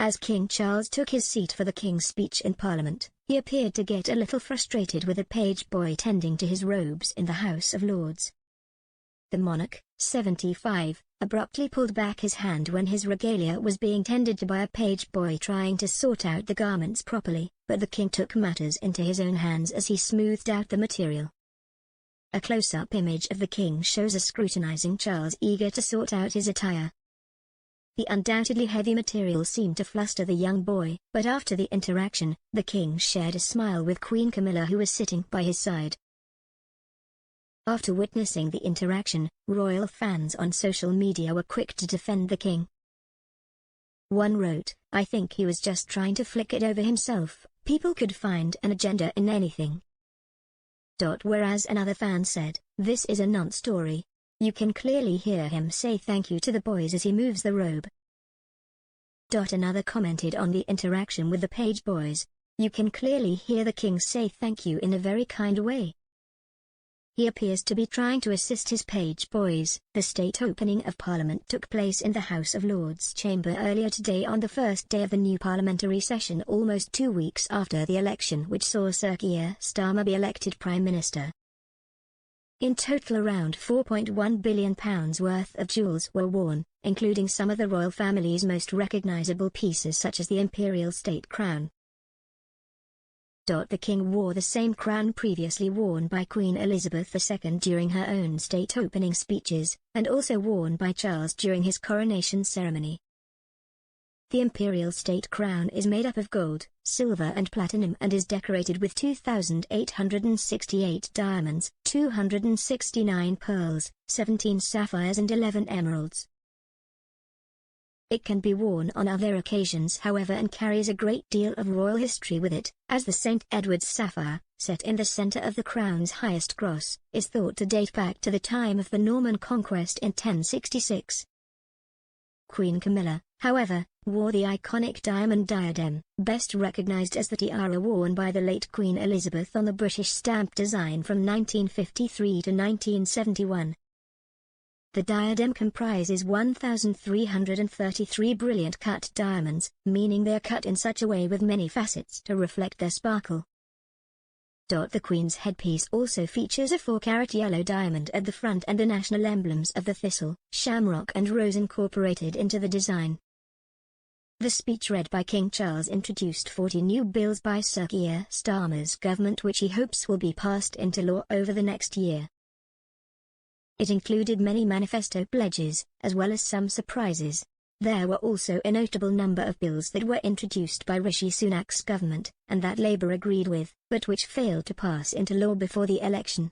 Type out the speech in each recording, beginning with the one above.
As King Charles took his seat for the King's speech in Parliament, he appeared to get a little frustrated with a page boy tending to his robes in the House of Lords. The monarch, 75, abruptly pulled back his hand when his regalia was being tended to by a page boy trying to sort out the garments properly, but the king took matters into his own hands as he smoothed out the material. A close-up image of the king shows a scrutinizing Charles eager to sort out his attire. The undoubtedly heavy material seemed to fluster the young boy, but after the interaction, the king shared a smile with Queen Camilla, who was sitting by his side. After witnessing the interaction, royal fans on social media were quick to defend the king. One wrote, "I think he was just trying to flick it over himself, people could find an agenda in anything." Whereas another fan said, "This is a non-story. You can clearly hear him say thank you to the boys as he moves the robe." Another commented on the interaction with the page boys, "You can clearly hear the king say thank you in a very kind way. He appears to be trying to assist his page boys." The state opening of Parliament took place in the House of Lords chamber earlier today on the first day of the new parliamentary session, almost 2 weeks after the election which saw Sir Keir Starmer be elected Prime Minister. In total around £4.1 billion worth of jewels were worn, including some of the royal family's most recognizable pieces such as the imperial state crown. The king wore the same crown previously worn by Queen Elizabeth II during her own state opening speeches, and also worn by Charles during his coronation ceremony. The imperial state crown is made up of gold, silver and platinum and is decorated with 2,868 diamonds, 269 pearls, 17 sapphires and 11 emeralds. It can be worn on other occasions however and carries a great deal of royal history with it, as the St. Edward's sapphire, set in the center of the crown's highest cross, is thought to date back to the time of the Norman conquest in 1066. Queen Camilla, however, wore the iconic diamond diadem, best recognized as the tiara worn by the late Queen Elizabeth on the British stamp design from 1953 to 1971. The diadem comprises 1,333 brilliant cut diamonds, meaning they are cut in such a way with many facets to reflect their sparkle. The Queen's headpiece also features a 4-carat yellow diamond at the front and the national emblems of the thistle, shamrock and rose incorporated into the design. The speech read by King Charles introduced 40 new bills by Sir Keir Starmer's government which he hopes will be passed into law over the next year. It included many manifesto pledges, as well as some surprises. There were also a notable number of bills that were introduced by Rishi Sunak's government, and that Labour agreed with, but which failed to pass into law before the election.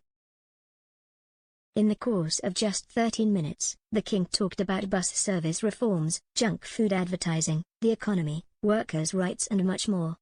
In the course of just 13 minutes, the king talked about bus service reforms, junk food advertising, the economy, workers' rights and much more.